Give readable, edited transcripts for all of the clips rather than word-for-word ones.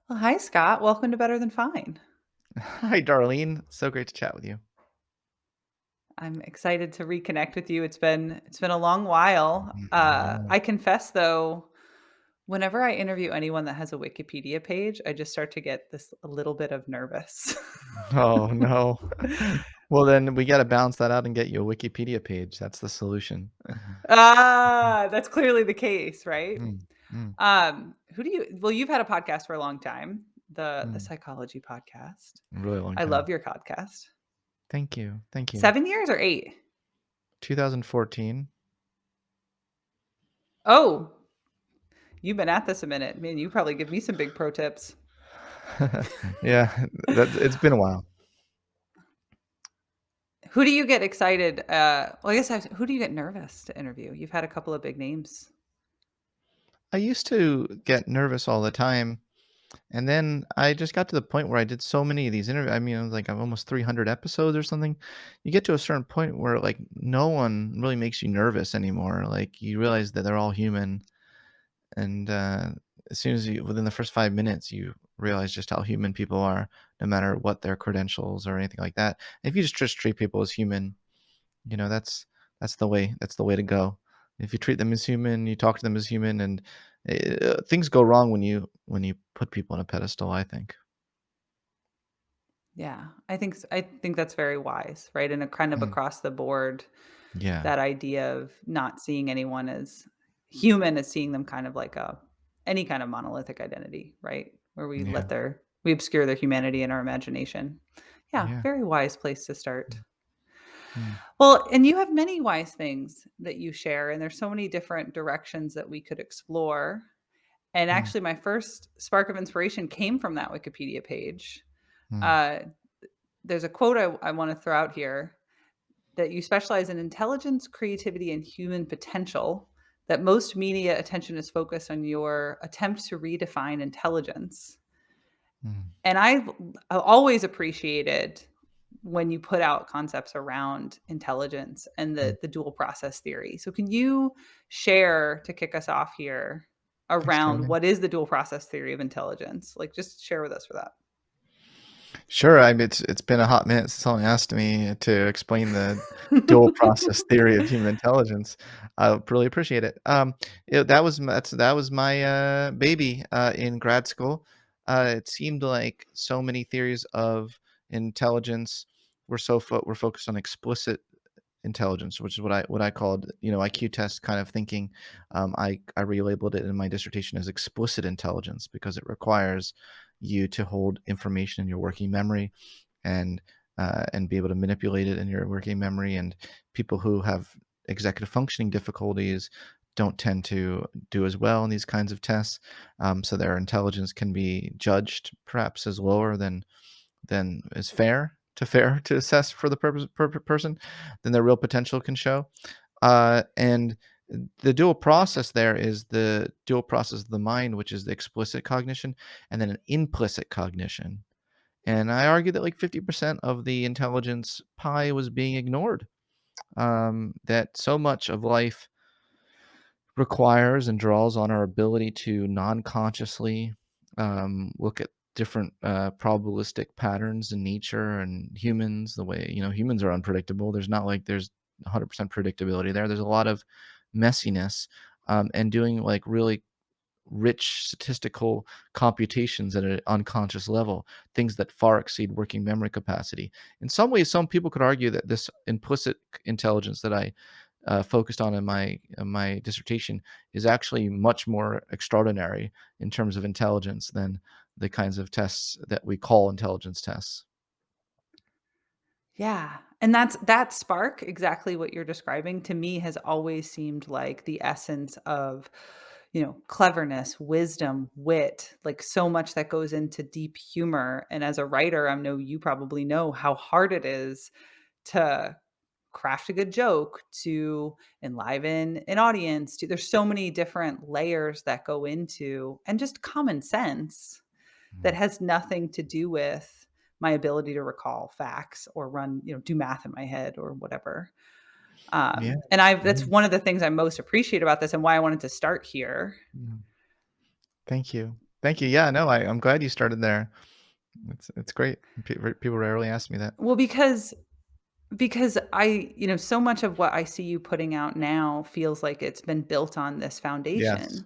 Well, hi, Scott. Welcome to Better Than Fine. Hi, Darlene. So great to chat with you. I'm excited to reconnect with you. It's been a long while. Yeah. I confess though, whenever I interview anyone that has a Wikipedia page, I just start to get this a little bit of nervous. Oh, no. Well, then we got to balance that out and get you a Wikipedia page. That's the solution. That's clearly the case, right? Mm, mm, Who do you well, you've had a podcast for a long time, the mm. psychology podcast. A really long I time. love your podcast. Thank you. Thank you. 7 years or 8? 2014. Oh, you've been at this a minute. Man, you probably give me some big pro tips. Yeah, it's been a while. Who do you get excited, well, I guess who do you get nervous to interview? You've had a couple of big names. I used to get nervous all the time, and then I just got to the point where I did so many of these interviews. I mean, it was like I'm almost 300 episodes or something. You get to a certain point where like no one really makes you nervous anymore. Like you realize that they're all human. And, as soon as you within the first 5 minutes, you realize just how human people are, no matter what their credentials or anything like that. If you just treat people as human, that's the way to go. If you treat them as human, you talk to them as human, and, things go wrong when you put people on a pedestal, I think. Yeah, I think that's very wise, right? And a kind of Mm, across the board, yeah, that idea of not seeing anyone as human, as seeing them kind of like a any kind of monolithic identity, right? Where yeah, we obscure their humanity in our imagination. Yeah, yeah, very wise place to start. mm, mm, Well, and you have many wise things that you share, and there's so many different directions that we could explore. And mm, actually, my first spark of inspiration came from that Wikipedia page. mm, Uh, there's a quote I want to throw out here that you specialize in intelligence, creativity, and human potential. That most media attention is focused on your attempt to redefine intelligence. mm, And I've always appreciated when you put out concepts around intelligence and mm. the dual process theory. So can you share to kick us off here Thanks, around darling. what is the dual process theory of intelligence? Like just share with us for that. Sure, it's been a hot minute since someone asked me to explain the dual process theory of human intelligence. I really appreciate it. That was my baby in grad school. It seemed like so many theories of intelligence were focused on explicit intelligence, which is what I called, IQ test kind of thinking. I relabeled it in my dissertation as explicit intelligence because it requires you to hold information in your working memory and be able to manipulate it in your working memory. And people who have executive functioning difficulties don't tend to do as well in these kinds of tests. So their intelligence can be judged perhaps as lower than is fair to assess for the person, then their real potential can show. And the dual process there is the dual process of the mind, which is the explicit cognition, and then an implicit cognition. And I argue that like 50% of the intelligence pie was being ignored. That so much of life requires and draws on our ability to non-consciously look at different probabilistic patterns in nature and humans. The way humans are unpredictable. There's not like there's 100% predictability there. There's a lot of messiness, and doing like really rich statistical computations at an unconscious level, things that far exceed working memory capacity. In some ways, some people could argue that this implicit intelligence that I focused on in my dissertation is actually much more extraordinary in terms of intelligence than the kinds of tests that we call intelligence tests. Yeah. And that spark, exactly what you're describing, to me has always seemed like the essence of, cleverness, wisdom, wit, like so much that goes into deep humor. And as a writer, I know you probably know how hard it is to craft a good joke, to enliven an audience, to there's so many different layers that go into and just common sense that Mm. has nothing to do with my ability to recall facts or run, do math in my head or whatever. Yeah. And that's Yeah. one of the things I most appreciate about this and why I wanted to start here. Yeah. Thank you. Thank you. Yeah, no, I'm glad you started there. It's great. People rarely ask me that. Well, because so much of what I see you putting out now feels like it's been built on this Yes, foundation.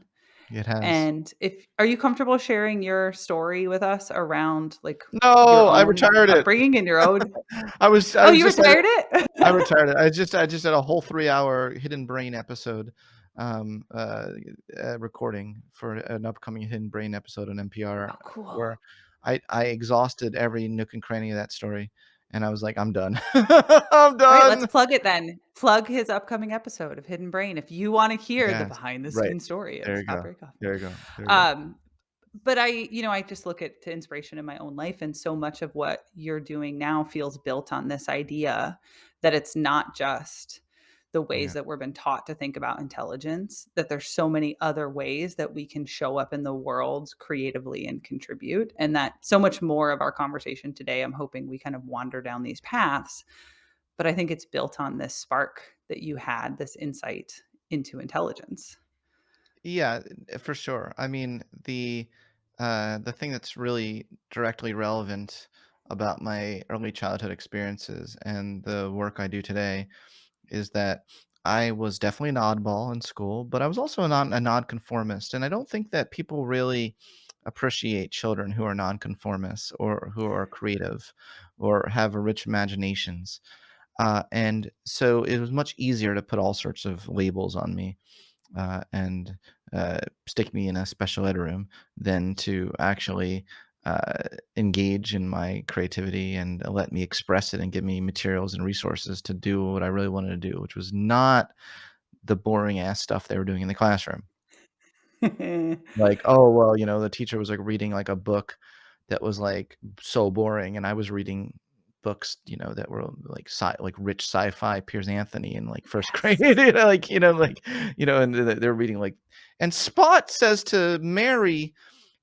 it has. And if are you comfortable sharing your story with us around, like, your No, I own retired it. upbringing and your own I Oh, was you just at retired I it? retired it. I just had a whole 3-hour Hidden Brain episode, um, uh, recording for an upcoming Hidden Brain episode on NPR Oh, cool. where I exhausted every nook and cranny of that story, and I was like, "I'm done. I'm Alright, let's done." plug it then. Plug his upcoming episode of Hidden Brain if you wanna hear the Yes, behind the right. scenes story of There you Scott go. Barry Kaufman. There you go. There you go. Um, but I just look at to inspiration in my own life, and so much of what you're doing now feels built on this idea that it's not just the ways Yeah. that we're been taught to think about intelligence, that there's so many other ways that we can show up in the world creatively and contribute. And that so much more of our conversation today, I'm hoping we kind of wander down these paths. But I think it's built on this spark that you had, this insight into intelligence. Yeah, for sure. I mean, the thing that's really directly relevant about my early childhood experiences and the work I do today is that I was definitely an oddball in school, but I was also a nonconformist, and I don't think that people really appreciate children who are nonconformists or who are creative or have a rich imaginations. And so it was much easier to put all sorts of labels on me and stick me in a special ed room than to actually uh, engage in my creativity and let me express it and give me materials and resources to do what I really wanted to do, which was not the boring ass stuff they were doing in the classroom. Like, oh, well, the teacher was, like, reading, like, a book that was, like, so boring, and I was reading books, that were, like, rich sci-fi, Piers Anthony in, like, 1st grade, Yes. and they're reading, like, "And Spot says to Mary,"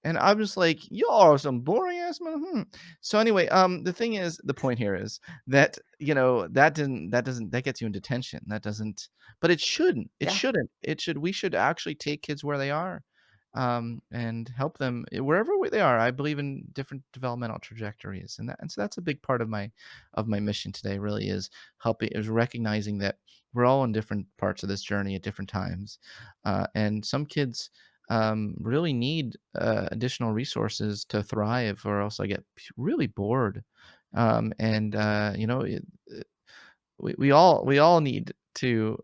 and I was like, "Y'all are some boring ass So anyway, the point here is that, that gets you in detention. That doesn't but it shouldn't. It Yeah. shouldn't. We should actually take kids where they are, and help them wherever they are. I believe in different developmental trajectories, and so that's a big part of my mission today. Really is recognizing that we're all in different parts of this journey at different times, and some kids really need additional resources to thrive, or else I get really bored. And we all need to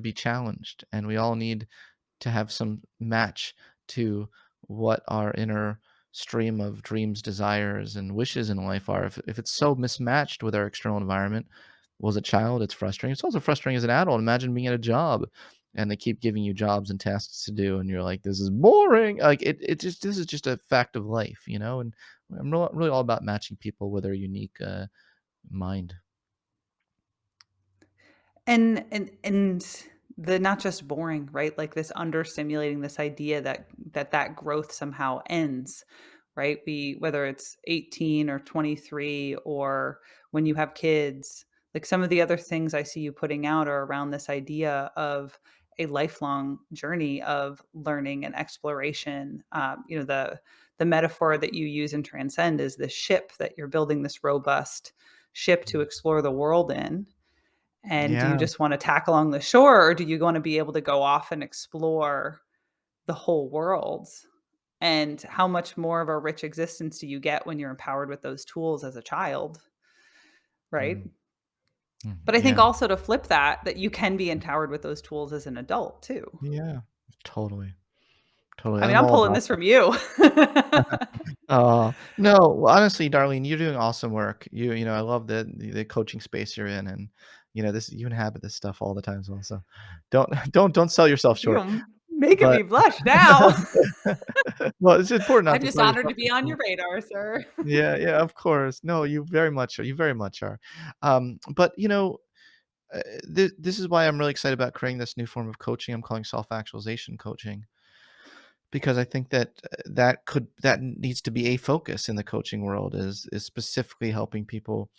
be challenged, and we all need to have some match to what our inner stream of dreams, desires, and wishes in life are. If it's so mismatched with our external environment, well, as a child, it's frustrating. It's also frustrating as an adult. Imagine being at a job and they keep giving you jobs and tasks to do, and you're like, "This is boring." Like this is just a fact of life, And I'm really all about matching people with their unique mind. And the not just boring, right? Like this understimulating this idea that growth somehow ends, right? Whether it's 18 or 23 or when you have kids, like some of the other things I see you putting out are around this idea of a lifelong journey of learning and exploration. The metaphor that you use in Transcend is this ship that you're building, this robust ship to explore the world in. And do you Yeah. just want to tack along the shore, or do you want to be able to go off and explore the whole world? And how much more of a rich existence do you get when you're empowered with those tools as a child, right? Mm, mm, But I think yeah. also to flip that you can be empowered with those tools as an adult too. Yeah. Totally. Totally. I mean, I'm I'm all pulling about this that. from you. No, well, honestly, Darlene, you're doing awesome work. I love the coaching space you're in, and this you inhabit this stuff all the time as well. So, don't sell yourself short. You're making But me blush now. well, it's important not I'm to just sell honored yourself to be on your short. radar, sir. Yeah, yeah, of course. No, you very much are. You very much are. But this is why I'm really excited about creating this new form of coaching. I'm calling self-actualization coaching because I think that that needs to be a focus in the coaching world is specifically helping people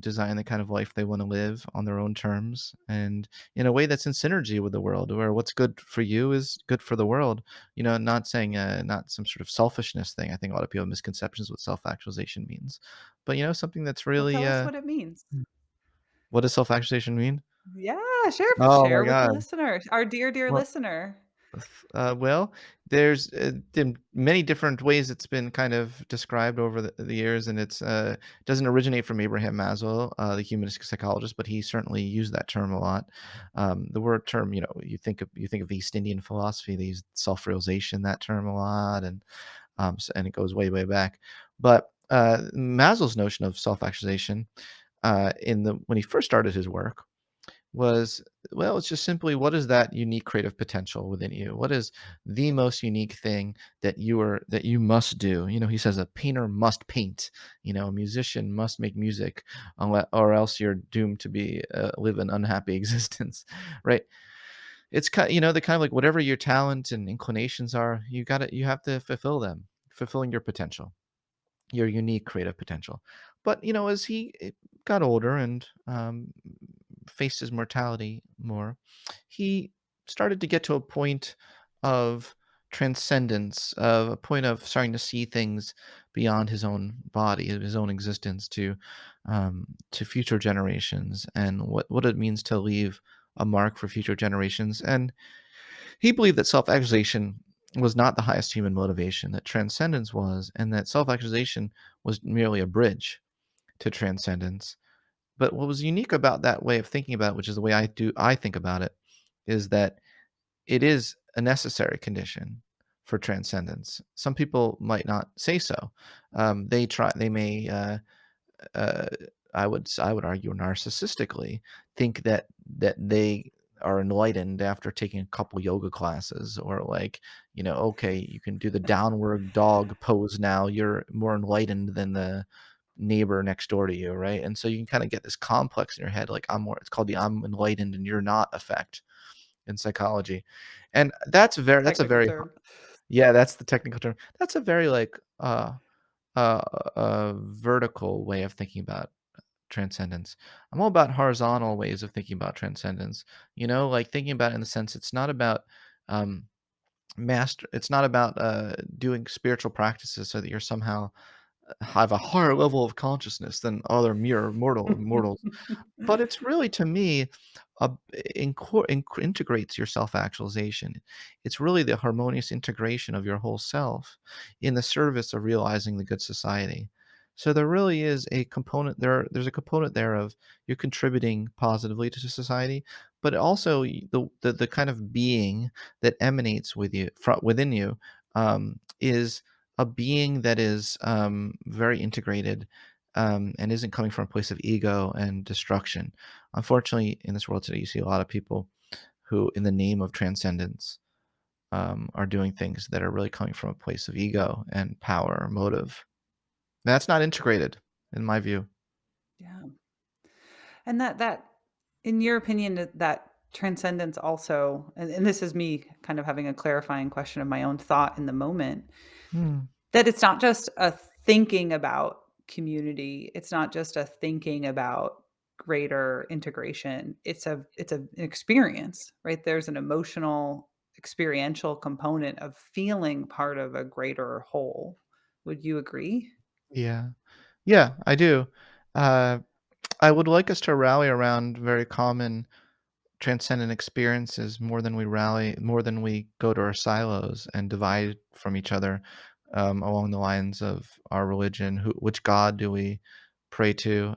design the kind of life they want to live on their own terms and in a way that's in synergy with the world, where what's good for you is good for the world. Not saying not some sort of selfishness thing. I think a lot of people have misconceptions what self-actualization means, but something that's Well, really tell us what it means. what does self-actualization mean? Yeah, share Oh my share with the god. listener, our dear, dear Well, listener. well, there's many different ways it's been kind of described over the years, and doesn't originate from Abraham Maslow, the humanistic psychologist, but he certainly used that term a lot. The word term, you think of East Indian philosophy, they use self-realization, that term a lot, and it goes way, way back. But Maslow's notion of self-actualization, in the when he first started his work, was, well, it's just simply, what is that unique creative potential within you? What is the most unique thing that you must do? He says a painter must paint, a musician must make music, or else you're doomed to live an unhappy existence, right? It's the kind of like, whatever your talent and inclinations are, you have to fulfill them, fulfilling your potential, your unique creative potential. But as he got older and faced his mortality more, he started to get to a point of transcendence, of a point of starting to see things beyond his own body, his own existence, to future generations, and what it means to leave a mark for future generations. And he believed that self-actualization was not the highest human motivation, that transcendence was, and that self-actualization was merely a bridge to transcendence. But what was unique about that way of thinking about it, which is the way I think about it, is that it is a necessary condition for transcendence. Some people might not say so. They may uh, I would argue narcissistically think that they are enlightened after taking a couple yoga classes, or like, okay, you can do the downward dog pose now. You're more enlightened than the neighbor next door to you, right? And so you can kind of get this complex in your head, like, it's called the I'm enlightened and you're not effect in psychology. And that's a Technical very term. yeah, that's the technical term. That's a very like vertical way of thinking about transcendence. I'm all about horizontal ways of thinking about transcendence. Like thinking about it in the sense, it's not about um it's not about doing spiritual practices so that you're somehow have a higher level of consciousness than other mere mortals. But it's really, to me, a integrates your self-actualization. It's really the harmonious integration of your whole self in the service of realizing the good society. So there really is a component there's a component there of you're contributing positively to society, but also the kind of being that emanates within you, is a being that is very integrated, and isn't coming from a place of ego and destruction. Unfortunately, in this world today, you see a lot of people who, in the name of transcendence, are doing things that are really coming from a place of ego and power or motive. That's not integrated, in my view. Yeah. And that in your opinion, that transcendence also, and this is me kind of having a clarifying question of my own thought in the moment, Hmm. that it's not just a thinking about community, it's not just a thinking about greater integration, an experience, right? There's an emotional, experiential component of feeling part of a greater whole. Would you agree? Yeah. Yeah, I do. Uh, I would like us to rally around very common transcendent experiences more than we go to our silos and divide from each other, along the lines of our religion. Which God do we pray to,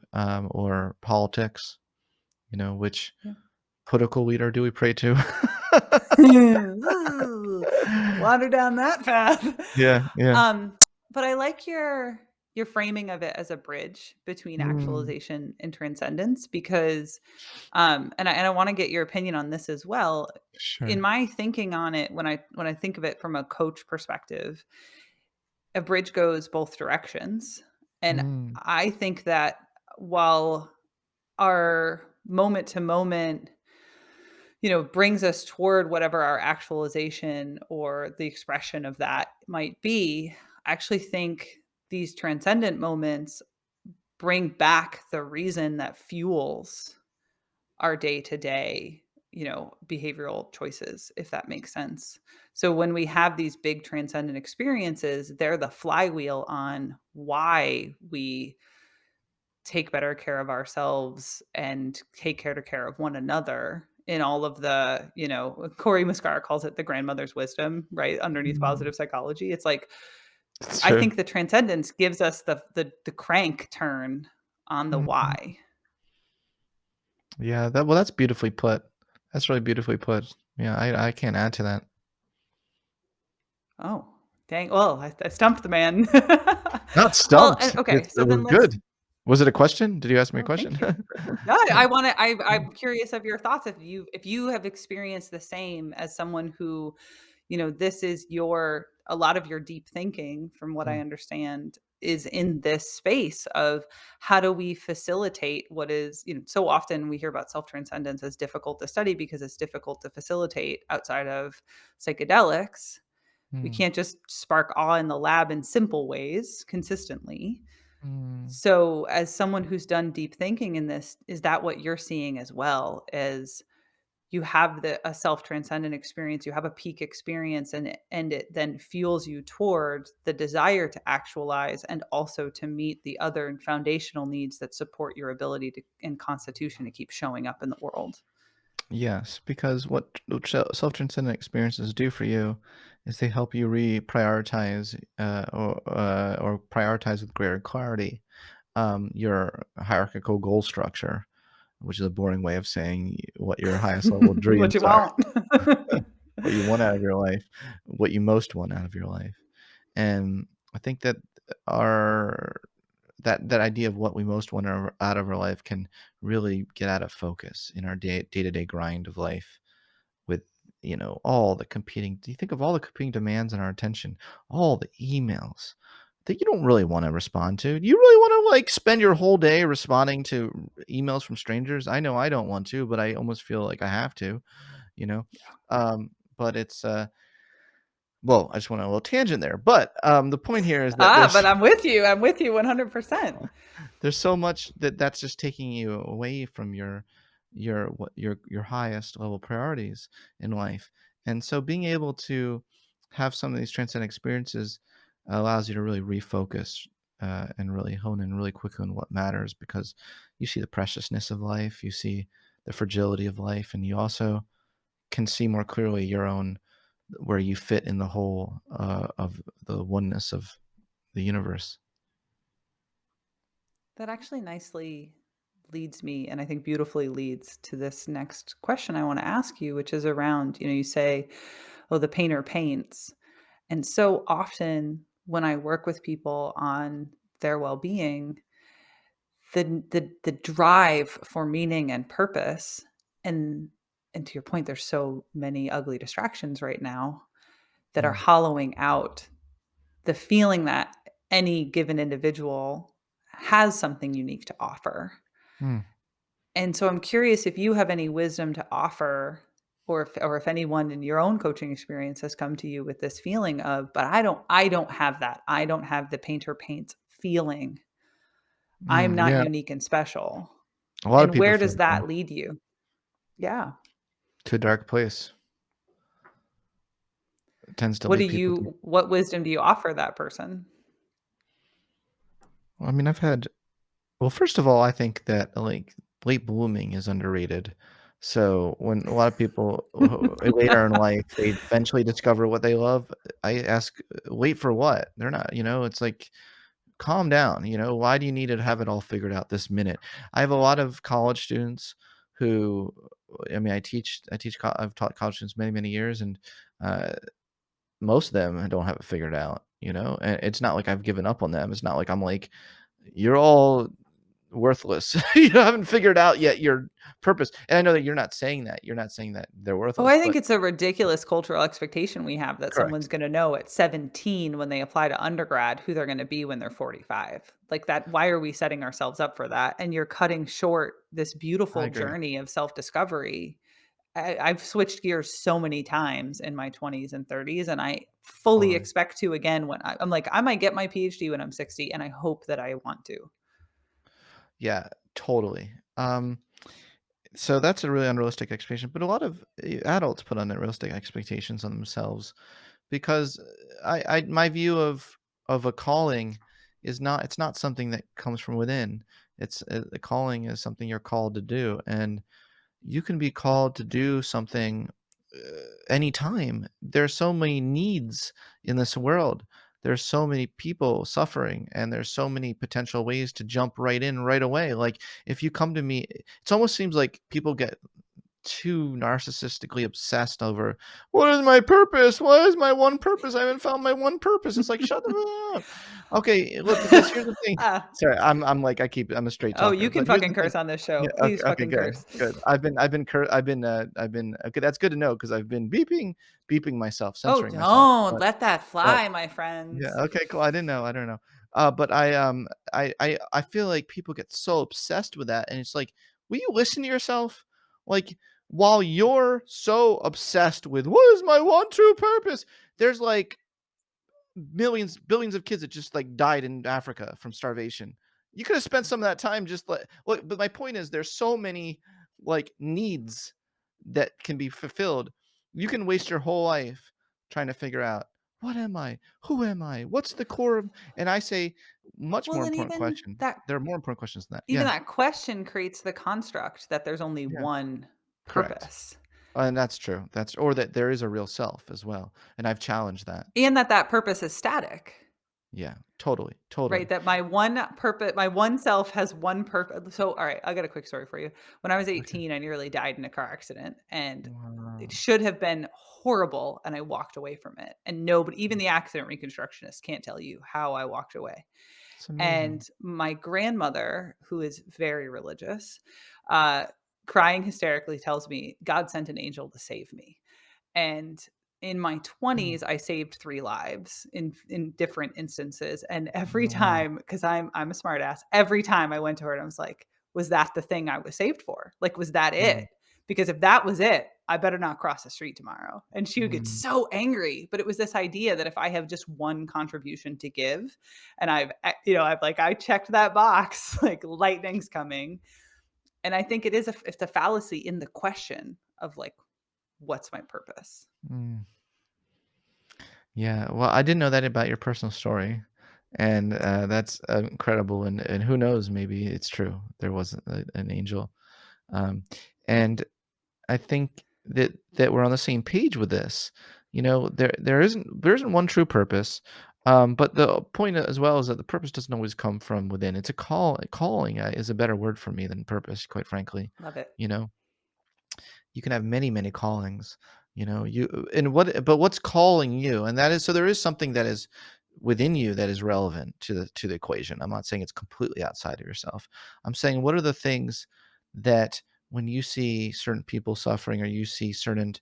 or politics? Which Yeah. political leader do we pray to? Ooh, don't wander down that path. Yeah, yeah. Um, but I like your framing of it as a bridge between Mm, actualization and transcendence because and I want to get your opinion on this as well. In sure. my thinking on it, when I think of it from a coach perspective, a bridge goes both directions. And Mm, I think that while our moment to moment brings us toward whatever our actualization or the expression of that might be. I actually think these transcendent moments bring back the reason that fuels our day-to-day, behavioral choices, if that makes sense. So when we have these big transcendent experiences, they're the flywheel on why we take better care of ourselves and take better care of one another in all of the, Corey Muscara calls it the grandmother's wisdom, right? Underneath Mm, positive psychology. It's like, it's I true. think the transcendence gives us the crank turn on the Mhm. why. Yeah, that's beautifully put. That's really beautifully put. Yeah, I can't add to that. Oh, dang. Well, I stumped the man. Not Well, stumped. okay, It's so It was then let's. good. Was it a question? Did you ask me a Oh, question? thank you. Yeah, I wanna I'm curious of your thoughts if you have experienced the same as someone who, this is a lot of your deep thinking, from what I Mm, understand, is in this space of how do we facilitate what is, so often we hear about self-transcendence as difficult to study because it's difficult to facilitate outside of psychedelics. We mm, can't just spark awe in the lab in simple ways consistently. mm. So, as someone who's done deep thinking in this, is that what you're seeing as well? As you have a self transcendent experience, you have a peak experience, and it then fuels you toward the desire to actualize and also to meet the other foundational needs that support your ability to and constitution to keep showing up in the world. Yes, because what self-transcendent experiences do for you is they help you reprioritize or prioritize with greater clarity your hierarchical goal structure, which is a boring way of saying what your highest level What dreams you are, want. what you want out of your life, what you most want out of your life. And I think that our that idea of what we most want out of our life can really get out of focus in our day-to-day grind of life with, all the competing do you think of all the competing demands on our attention, all the emails that you don't really wanna respond to? Do you really wanna, like, spend your whole day responding to emails from strangers? I know I don't want to, but I almost feel like I have to, you know? But it's, well, I just went on a little tangent there, but, the point here is that But I'm with you. I'm with you 100%. there's so much that's just taking you away from your highest level priorities in life. And so being able to have some of these transcendent experiences allows you to really refocus and really hone in really quickly on what matters, because you see the preciousness of life, you see the fragility of life, and you also can see more clearly your own where you fit in the whole of the oneness of the universe. That actually nicely leads me, and I think beautifully leads to this next question I want to ask you, which is around, you say, oh, the painter paints. And so often when I work with people on their well-being, the drive for meaning and purpose, and to your point, there's so many ugly distractions right now that are Mm, hollowing out the feeling that any given individual has something unique to offer. mm, And so I'm curious if you have any wisdom to offer, or if anyone in your own coaching experience has come to you with this feeling of, but I don't have that. I don't have the painter paints feeling. I'm not yeah. unique and special. A lot of And people where feel does that way. that lead you? Yeah. To a dark place. It tends to What do lead people to you what wisdom do you offer that person? well, I mean, well, first of all, I think that, like, late blooming is underrated. So, when a lot of people later in life, they eventually discover what they love, I ask, "Wait for what?" They're not it's like, "Calm down," "Why do you need to have it all figured out this minute?" I have a lot of college students who I mean, I've taught college students many, many years, and, uh most of them don't have it figured out, and it's not like I've given up on them. It's not like I'm like, "You're all worthless. You haven't figured out yet your purpose." And I know that you're not saying that. You're not saying that they're Oh, worthless, I think but it's a ridiculous cultural expectation we have that someone's correct. gonna know at 17 when they apply to undergrad who they're gonna be when they're 45. Like that, why are we setting ourselves up for that? And you're cutting short this I beautiful agree. journey of self-discovery. I've switched gears so many times in my 20s and 30s, and I fully Totally. expect to again when I'm like, I might get my PhD when I'm 60, and I hope that I want to. Yeah, totally. So that's a really unrealistic expectation, but a lot of adults put unrealistic expectations on themselves because I my view of a calling is not it's not something that comes from within. It's a calling is something you're called to do, and you can be called to do something anytime. There's so many needs in this world. There's so many people suffering, and there's so many potential ways to jump right in right away. Like if you come to me, it almost seems like people get too narcissistically obsessed over what is my purpose? What is my one purpose? I haven't found my one purpose. It's like shut the fuck up. Okay, look, because here's the thing. Ah. Sorry, I'm like I'm a straight Oh, you talker, can but here's fucking the thing. curse on this show. Yeah, okay, Please okay, fucking good, curse. good. I've been okay, that's good to know because 'cause I've been beeping myself, Oh, censoring myself, don't let that but fly, my yeah, friends. okay, cool. I don't know. But I feel like people get so obsessed with that, and it's like, will you listen to yourself? Like, while you're so obsessed with what is my one true purpose, there's like millions, billions of kids that just like died in Africa from starvation. You could have spent some of that time just like look, but my point is there's so many like needs that can be fulfilled. You can waste your whole life trying to figure out what am I? Who am I? What's the core of and I say much more Well, and important question. There are more important questions than that. even Yeah. that question creates the construct that there's only Yeah. one Correct. purpose, And that's true. That's or that there is a real self as well. And I've challenged that. and that purpose is static. Yeah. Totally. Right, Totally. that my one self has one purpose. So, all right, I got a quick story for you. When I was Okay. 18, I nearly died in a car accident, and it Wow. should have been horrible, and I walked away from it, and nobody, even the accident reconstructionist, can't tell you how I walked away. It's amazing. And my grandmother, who is very religious, uh, crying hysterically tells me, "God sent an angel to save me." And in my Mm. 20s, I saved 3 lives in different instances, and every Wow. time, because 'cause I'm a smart ass, every time I went to her and I was like, "Was that the thing I was saved for? Like, was that it? Mm, Because if that was it, I better not cross the street tomorrow." And she would get mm, so angry, but it was this idea that if I have just one contribution to give, and I've like, I checked that box, like, lightning's coming. And I think it's a fallacy in the question of, like, what's my purpose? mm. Yeah, well, I didn't know that about your personal story, and, that's, incredible, and who knows, maybe it's true. There was an angel, um, and I think that we're on the same page with this. You know, there isn't one true purpose, but the point as well is that the purpose doesn't always come from within. It's a calling, is a better word for me than purpose, quite frankly, Love it. you know? You can have many, many callings, you know, and what's calling you? And that is so there is something that is within you that is relevant to the equation. I'm not saying it's completely outside of yourself. I'm saying what are the things that when you see certain people suffering or you see certain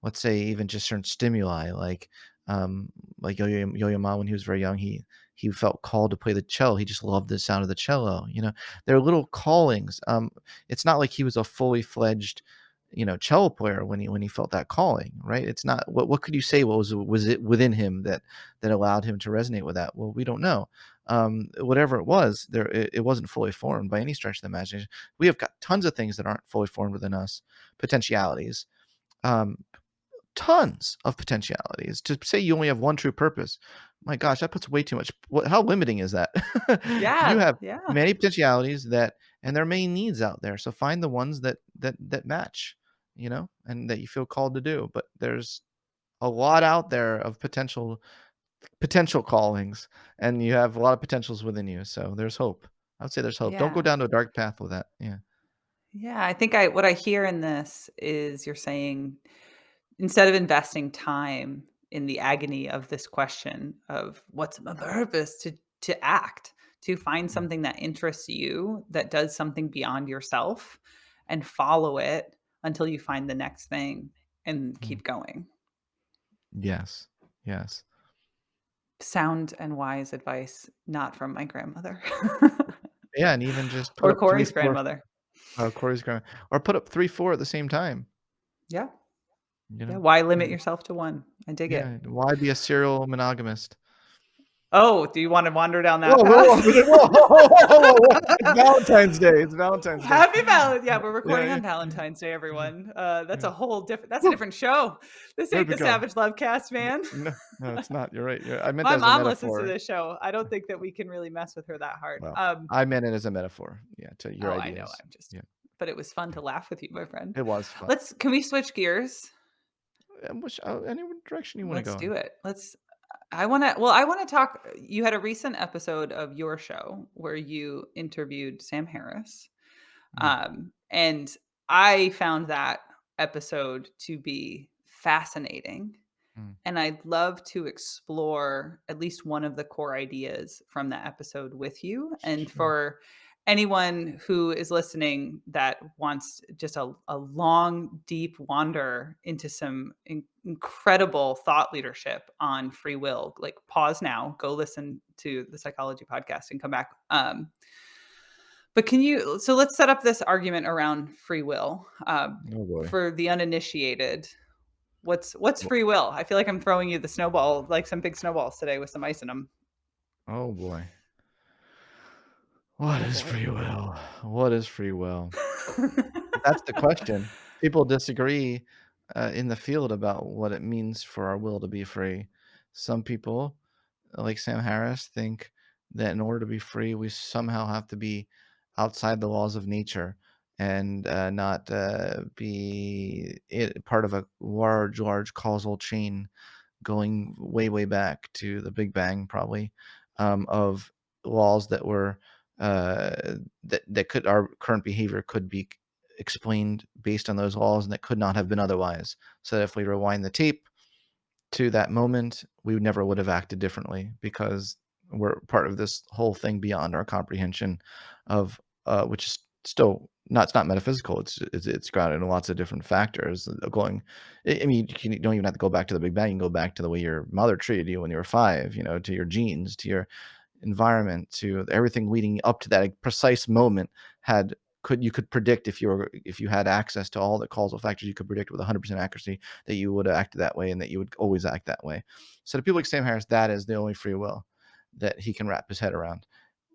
let's say even just certain stimuli like Yo-Yo Ma when he was very young, he felt called to play the cello. He just loved the sound of the cello, you know. There are little callings. It's not like he was a fully fledged, you know, cello player when he felt that calling, right? It's not what could you say what was it within him that allowed him to resonate with that? Well, we don't know. Whatever it was, it wasn't fully formed by any stretch of the imagination. We have got tons of things that aren't fully formed within us, potentialities. Um, Tons of potentialities. To say you only have one true purpose, my gosh, that puts way too much how limiting is that? You Yeah, have yeah, many potentialities that and there are many needs out there, so find the ones that match, you know, and that you feel called to do, but there's a lot out there of potential callings, and you have a lot of potentials within you, so there's hope. I would say there's hope. Don't go yeah. down to a dark path with that. Yeah. Yeah, I think I what I hear in this is you're saying, instead of investing time in the agony of this question of what's my purpose, to act, to find Mm, something that interests you, that does something beyond yourself, and follow it until you find the next thing and mm. keep going. Yes. Yes. Sound and wise advice, not from my grandmother. Yeah, and even just put Or up 3, Corey's 4 grandmother. Corey's going or put up 3, 4 at the same time, Yeah. you Yeah, know? why limit And yourself to one? I dig yeah, it. why be a serial monogamist? Oh, do you wanna wander down that Whoa, whoa, path? whoa, whoa, whoa, whoa, whoa, whoa. It's Valentine's Day. It's Valentine's Day. Yeah, we're Yeah, recording yeah, on Valentine's Day, yeah, everyone. yeah. That's a Woo! different show. This Where'd ain't we the go? Savage Love Cast, man. No, no, it's not. You're right. I meant that My as a mom listens to metaphor. this show. I don't think that we can really mess with her that hard. Well, I meant it as a metaphor. Yeah, to your Oh, I know, ideas. I'm just Yeah, but it was fun yeah. to laugh with you, my friend. It was fun. Can we switch gears? Which any direction you wanna Let's go do in. it. I wanna talk you had a recent episode of your show where you interviewed Sam Harris. Mm, And I found that episode to be fascinating. mm. And I'd love to explore at least one of the core ideas from that episode with you. And Sure. for anyone who is listening that wants just a long, deep wander into some incredible thought leadership on free will, like pause now, go listen to the psychology podcast and come back. But so let's set up this argument around free will. Oh boy. For the uninitiated, what's Wh free will? I feel like I'm throwing you the snowball, like some big snowballs today with some ice in them. Oh boy. What Oh is boy. free will? What is free will? That's the question. People disagree in the field about what it means for our will to be free. Some people, like Sam Harris, think that in order to be free, we somehow have to be outside the laws of nature and not be part of a large, large causal chain going way, way back to the Big Bang, probably, of laws that were that could our current behavior could be explained based on those laws and that could not have been otherwise. So that if we rewind the tape to that moment, we never would have acted differently because we're part of this whole thing beyond our comprehension of which is still not it's not metaphysical. It's grounded in lots of different factors. Going, I mean, you don't even have to go back to the Big Bang. You can go back to the way your mother treated you when you were 5. You know, to your genes, to your environment, to everything leading up to that precise moment had could predict if you had access to all the causal factors, you could predict with 100% accuracy that you would have acted that way and that you would always act that way. So to people like Sam Harris, that is the only free will that he can wrap his head around.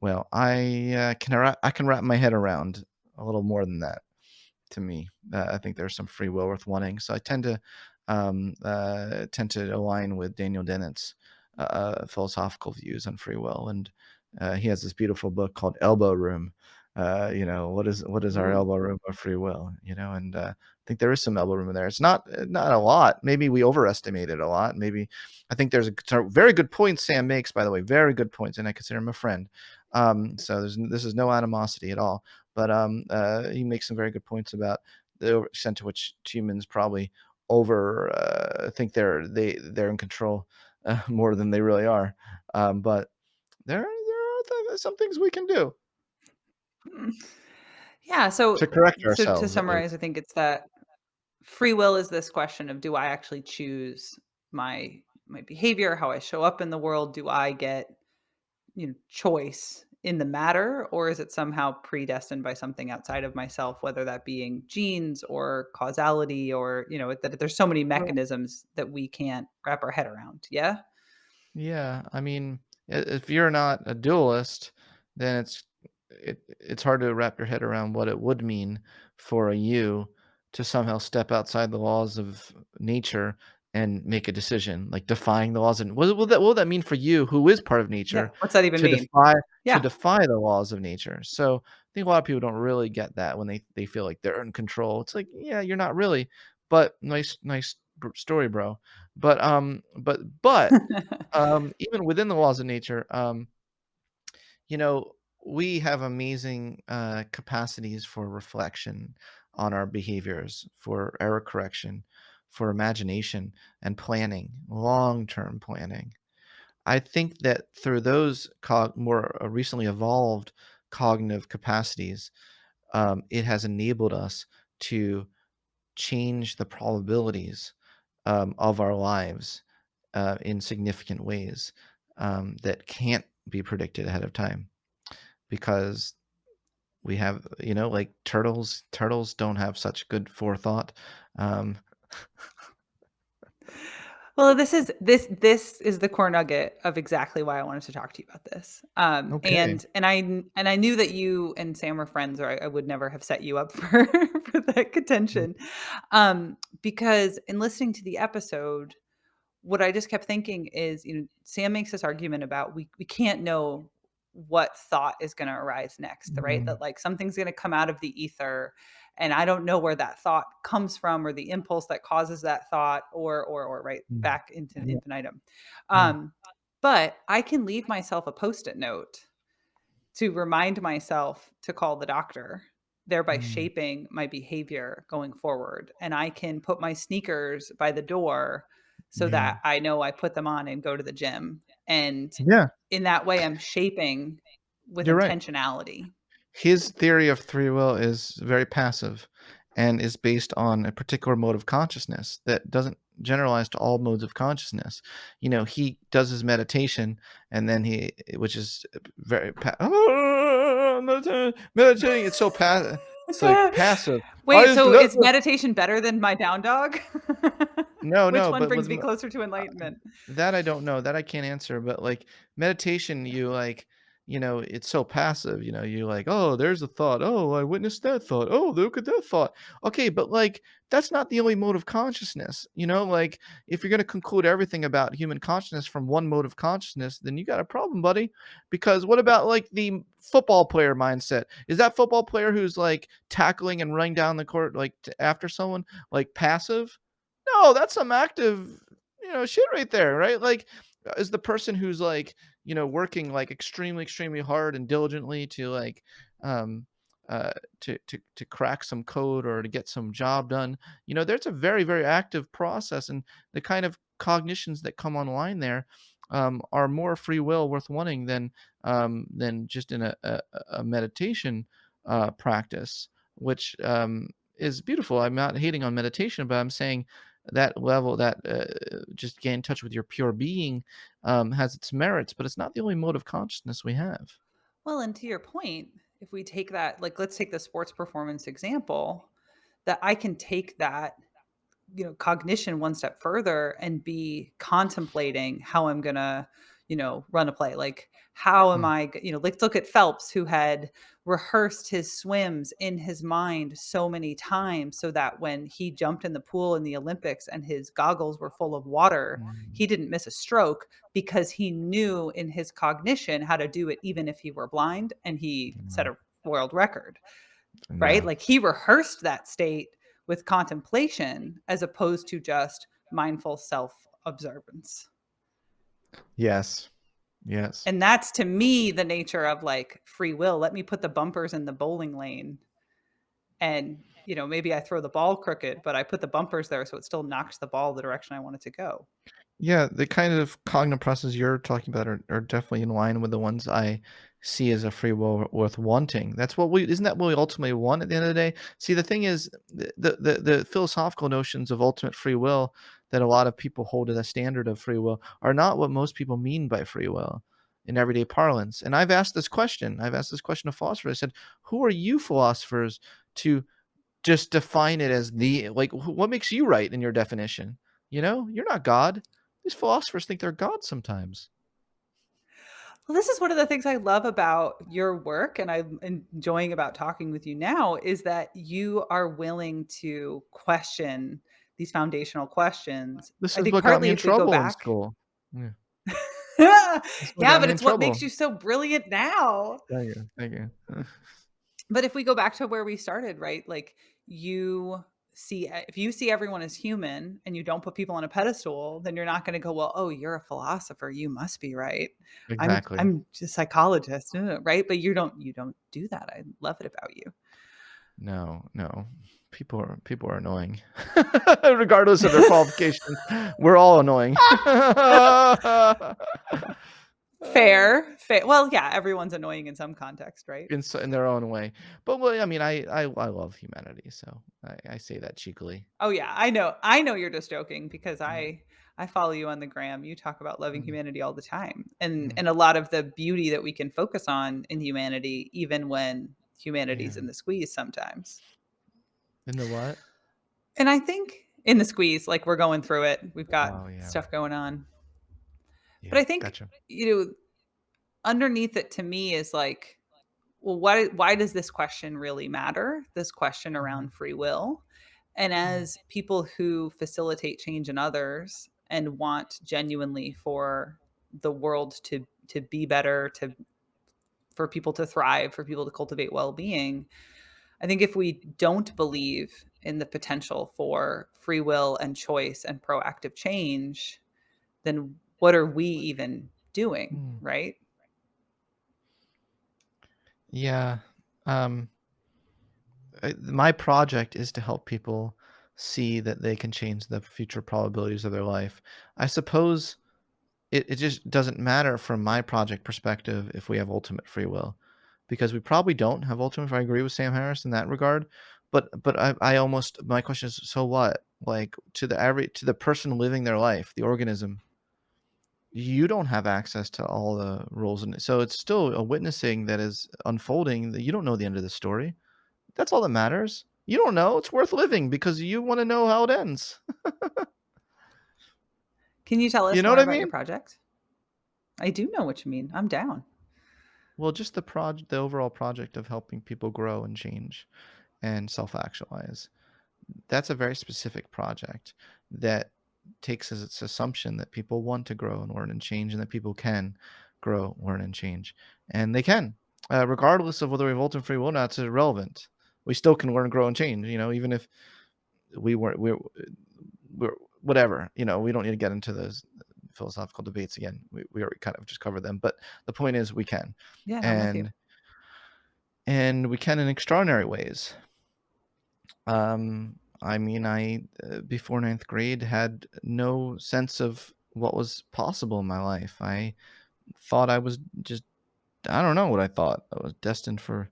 Well, I can wrap my head around a little more than that. To me, I think there's some free will worth wanting. So I tend to align with Daniel Dennett's philosophical views on free will, and he has this beautiful book called Elbow Room. What is our Ooh. elbow room of free will? And I think there is some elbow room in there. It's not a lot. Maybe we overestimate it a lot. Maybe I think there's some very good points Sam makes, by the way, very good points, and I consider him a friend. So this is no animosity at all, but he makes some very good points about the extent to which humans probably over think they're in control more than they really are. But there are some things we can do Mm. Yeah, to so correct to ourselves, at least. summarize, I think it's that free will is this question of, do I actually choose my behavior, how I show up in the world? Do I get, choice in the matter, or is it somehow predestined by something outside of myself, whether that being genes or causality, or that there's so many Well, mechanisms that we can't wrap our head around. Yeah. yeah, I mean, if you're not a dualist, then it's hard to wrap your head around what it would mean for a you to somehow step outside the laws of nature and make a decision, like defying the laws. And what will that mean for you, who is part of Yeah, nature, what's that even to mean? defy to Yeah. defy the laws of nature? So I think a lot of people don't really get that when they feel like they're in control. It's like, yeah, you're not really, but nice story, bro. But even within the laws of nature, you know, we have amazing capacities for reflection on our behaviors, for error correction, for imagination and planning, long-term planning. I think that through those more recently evolved cognitive capacities, it has enabled us to change the probabilities of our lives in significant ways that can't be predicted ahead of time because we have, like turtles don't have such good forethought. Um, Well, this is the core nugget of exactly why I wanted to talk to you about this. Okay. And I knew that you and Sam were friends, or I would never have set you up for for that Mm, contention. Because in listening to the episode, what I just kept thinking is, Sam makes this argument about we can't know what thought is going to arise next, right? mm, That like something's going to come out of the ether, and I don't know where that thought comes from, or the impulse that causes that thought, or right mm. back into Yeah, infinitum. yeah. Um, but I can leave myself a post-it note to remind myself to call the doctor, thereby Mm, shaping my behavior going forward. And I can put my sneakers by the door so yeah. that I know I put them on and go to the gym. And Yeah, in that way, I'm shaping with you're right. intentionality. His theory of free will is very passive and is based on a particular mode of consciousness that doesn't generalize to all modes of consciousness. You know, he does his meditation and then which is very, meditating. It's so passive. It's like passive. I Wait, just so let is the, meditation better than my down dog? no, Which no, one but brings me closer to Uh, enlightenment? that I don't know, that I can't answer, but, like, meditation, it's so passive, you're like, "Oh, there's a thought. Oh, I witnessed that thought. Oh, look at that thought." Okay, but, like, that's not the only mode of consciousness, like, if you're gonna conclude everything about human consciousness from one mode of consciousness, then you got a problem, buddy, because what about, like, the football player mindset? Is that football player who's, like, tackling and running down the court, like, t after someone, like, passive? No, that's some active, shit right there, right? Like, is the person who's like, working like extremely, extremely hard and diligently to like, um, uh, to crack some code or to get some job done. There's a very, very active process, and the kind of cognitions that come online there are more free will worth wanting than just in a meditation practice, which is beautiful. I'm not hating on meditation, but I'm saying that level, that just get in touch with your pure being, has its merits, but it's not the only mode of consciousness we have. Well, and to your point, if we take that, like, let's take the sports performance example, that I can take that, cognition one step further and be contemplating how I'm going to, run a play. Like, how am Mm, I, let's look at Phelps, who had rehearsed his swims in his mind so many times so that when he jumped in the pool in the Olympics and his goggles were full of water, mm, he didn't miss a stroke because he knew in his cognition how to do it, even if he were blind, and he set mm, a world record. Right? yeah. Like, he rehearsed that state with contemplation as opposed to just mindful self-observance. Yes. Yes. And that's, to me, the nature of, like, free will. Let me put the bumpers in the bowling lane, and, maybe I throw the ball crooked, but I put the bumpers there so it still knocks the ball the direction I want it to go. Yeah, the kind of cognitive processes you're talking about are definitely in line with the ones I see as a free will worth wanting. That's what we isn't that what we ultimately want at the end of the day? See, the thing is, the philosophical notions of ultimate free will that a lot of people hold as a standard of free will are not what most people mean by free will in everyday parlance. And I've asked this question. I've asked this question to philosophers. I said, "Who are you philosophers to just define it as the like, what makes you right in your definition? You're not God." These philosophers think they're God sometimes. Well, this is one of the things I love about your work, and I'm enjoying about talking with you now, is that you are willing to question these foundational questions. This I is think what got me partly in if we go trouble in back. school. Yeah, this is what Yeah, got but me in it's what trouble. makes you so brilliant now. Thank you, thank you. But if we go back to where we started, right? Like, if you see everyone as human and you don't put people on a pedestal, then you're not going to go, well, oh, you're a philosopher, you must be right. I'm Exactly. I'm just a psychologist, right? But you don't do that. I love it about you. No, no. People are annoying. Regardless of their qualifications, we're all annoying. Fair, fair. Well, yeah, everyone's annoying in some context, right? In their own way. But, well, I mean, I love humanity, so I say that cheekily. Oh yeah, I know. I know you're just joking because Mm, I follow you on the gram. You talk about loving mm, humanity all the time. And mm. and a lot of the beauty that we can focus on in humanity, even when humanity's Yeah. in the squeeze sometimes. In the what? And I think in the squeeze, like we're going through it. We've got Oh, yeah. stuff going on. But Yeah, I think, gotcha. underneath it to me is like, well, why does this question really matter? This question Mhm, around free will. And mm, as people who facilitate change in others and want genuinely for the world to be better, to for people to thrive, for people to cultivate well-being, I think if we don't believe in the potential for free will and choice and proactive change, then what are we even doing, mm. right? Yeah, um, my project is to help people see that they can change the future probabilities of their life. I suppose it just doesn't matter from my project perspective if we have ultimate free will, because we probably don't have ultimate. I agree with Sam Harris in that regard, but I almost my question is, so what? Like to the person living their life, the organism, you don't have access to all the rules, and so it's still a witnessing that is unfolding. That you don't know the end of the story. That's all that matters. You don't know. It's worth living because you want to know how it ends. Can you tell You us know what more I about your mean? project? I do know what you mean. I'm down. Well, just the overall project of helping people grow and change and self-actualize. That's a very specific project that takes as its assumption that people want to grow and learn and change, and that people can grow, learn, and change, and they can, regardless of whether we vote in free will or not. It's irrelevant. We still can learn, grow, and change. Even if we weren't, we're whatever. We don't need to get into those philosophical debates again. We already kind of just covered them, but the point is, we can, Yeah, no, I'm with you. and we can in extraordinary ways. I mean, before ninth grade had no sense of what was possible in my life. I thought I was just, I don't know what I thought. I was destined for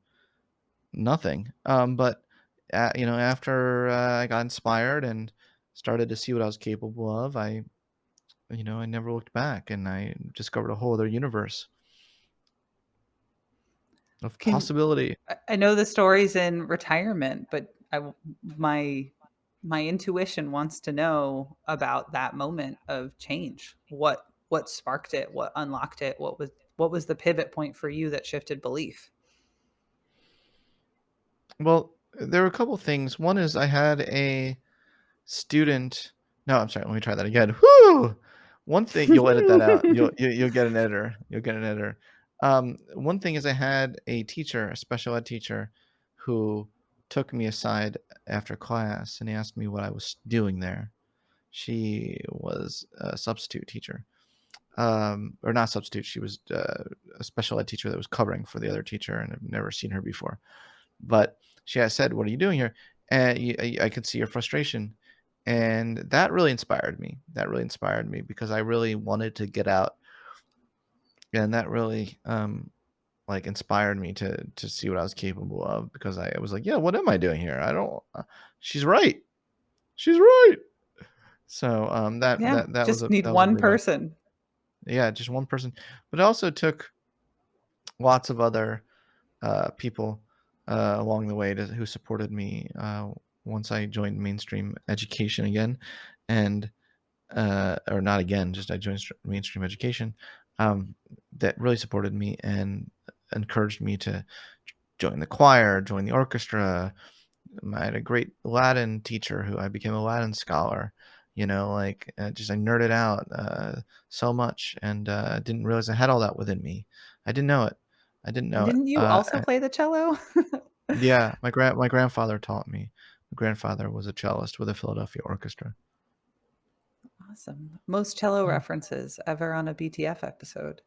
nothing. But after I got inspired and started to see what I was capable of, I never looked back, and I discovered a whole other universe of Can possibility. I know the stories in retirement, but my intuition wants to know about that moment of change. What sparked it? What unlocked it? What was the pivot point for you that shifted belief? Well, there were a couple things. One is I had a student. No, I'm sorry, let me try that again. Whoo! One thing, you'll edit that out. You'll get an editor. You'll get an editor. One thing is I had a teacher, a special ed teacher, who took me aside after class and he asked me what I was doing there. She was a substitute teacher. Or not substitute, she was, a special ed teacher that was covering for the other teacher, and I've never seen her before. But she had said, "What are you doing here?" And I could see your frustration, and that really inspired me. That really inspired me because I really wanted to get out, and that really, like, inspired me to see what I was capable of, because I was like, "Yeah, what am I doing here? I don't." She's right. She's right. So Yeah, just need that was a one big one. person. Yeah, just one person, but it also took lots of other people along the way who supported me once I joined mainstream education again, and or not again, just I joined mainstream education, that really supported me and encouraged me to join the choir, join the orchestra. I had a great Latin teacher who I became a Latin scholar. Like, just I nerded out so much, and didn't realize I had all that within me. I didn't know it. I didn't know it. Didn't you also play the cello? Yeah, my grandfather taught me. My grandfather was a cellist with the Philadelphia Orchestra. Awesome. Most cello Mm, references ever on a BTF episode.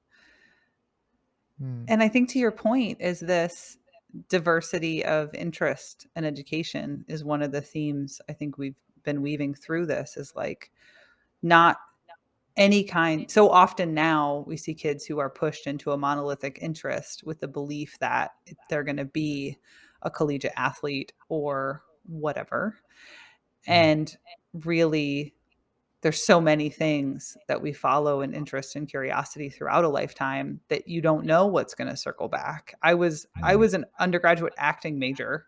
mm, And I think to your point is this diversity of interest and education is one of the themes I think we've been weaving through this is like not any kind. So often now we see kids who are pushed into a monolithic interest with the belief that they're going to be a collegiate athlete or whatever. mm, And really there's so many things that we follow in interest and curiosity throughout a lifetime that you don't know what's going to circle back. I was mm, an undergraduate acting major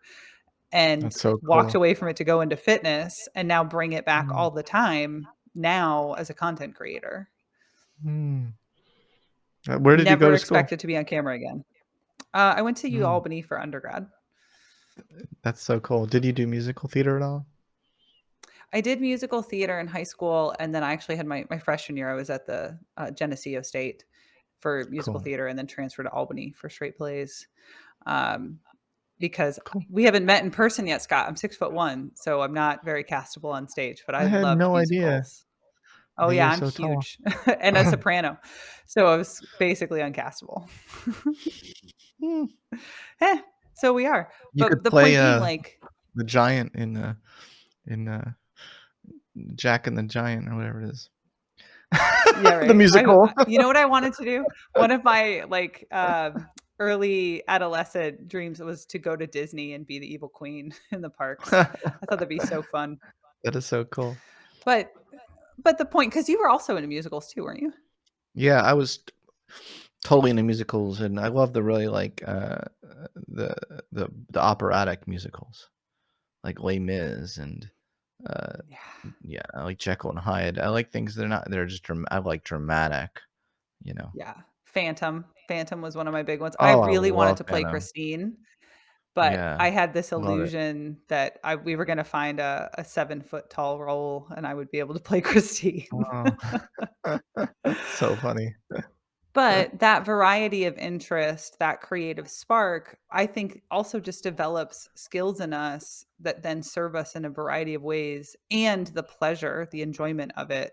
and That's so walked cool. away from it to go into fitness and now bring it back Mm, all the time now as a content creator. mm. Where did you go Never to school? expect it to be on camera again. I went to U Mm, Albany for undergrad. that's so cool. Did you do musical theater at all? I did musical theater in high school, and then I actually had my freshman year, I was at the, Geneseo State for musical Cool, theater and then transferred to Albany for straight plays, um, because cool. we haven't met in person yet, Scott. I'm 6'1", so I'm not very castable on stage, but I I had loved no idea musicals. Oh, that you yeah, were I'm so tall. huge and a soprano, so I was basically uncastable. Mm. Eh, so we are. You But could the play, point being, like the giant in, Jack and the Giant or whatever it is. yeah, The right. musical. You know what I wanted to do? One of my, like, early adolescent dreams was to go to Disney and be the evil queen in the parks. I thought that'd be so fun. That is so cool. But but the point, because you were also into musicals too, weren't you? Yeah, I was totally into musicals, and I love the really, like, the the operatic musicals, like Les Mis and, uh, Yeah. yeah, I like Jekyll and Hyde. I like things they're just I like dramatic, you know? Yeah. Phantom. Phantom was one of my big ones. I Oh, I really wanted love to play Phantom. Christine, but Yeah, I had this love it. illusion that we were gonna find a 7-foot tall role and I would be able to play Christine. Oh, that's so funny. But that variety of interest, that creative spark, I think also just develops skills in us that then serve us in a variety of ways. And the pleasure, the enjoyment of it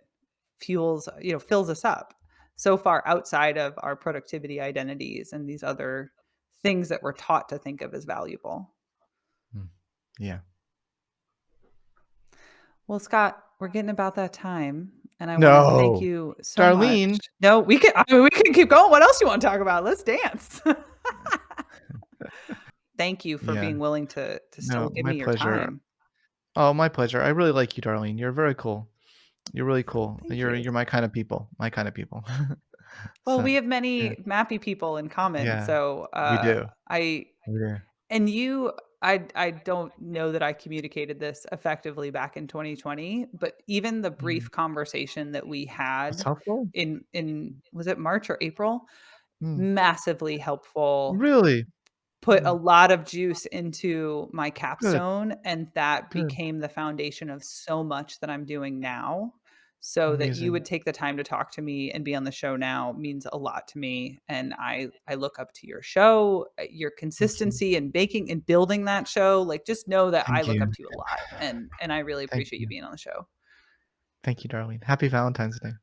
fuels, fills us up so far outside of our productivity identities and these other things that we're taught to think of as valuable. Mm, yeah. Well, Scott, we're getting about that time. And I want to thank No! you so much. Darlene! No, we can keep going. What else do you want to talk about? Let's dance. Thank you for Yeah. being willing to No, still give my me your pleasure. time. Oh, my pleasure. I really like you, Darlene. You're very cool. You're really cool. Thank You're you. you're my kind of people. My kind of people. Well, So, we have yeah. many mappy people in common. Yeah, So, we do. I We do. and you I don't know that I communicated this effectively back in 2020, but even the Mm. brief conversation that we That's had helpful? in was it March or April? Mm. Massively helpful, Really? put a Mm. lot of juice into my Good, capstone, and that good. became the foundation of so much that I'm doing now. So that you Amazing. would take the time to talk to me and be on the show now means a lot to me, and I look up to your show, your Thank you. consistency in baking and building that show. Like, just know that I Thank look up you. to you a lot, and I really Thank appreciate you you. being on the show. Thank you, Darlene. Happy Valentine's Day.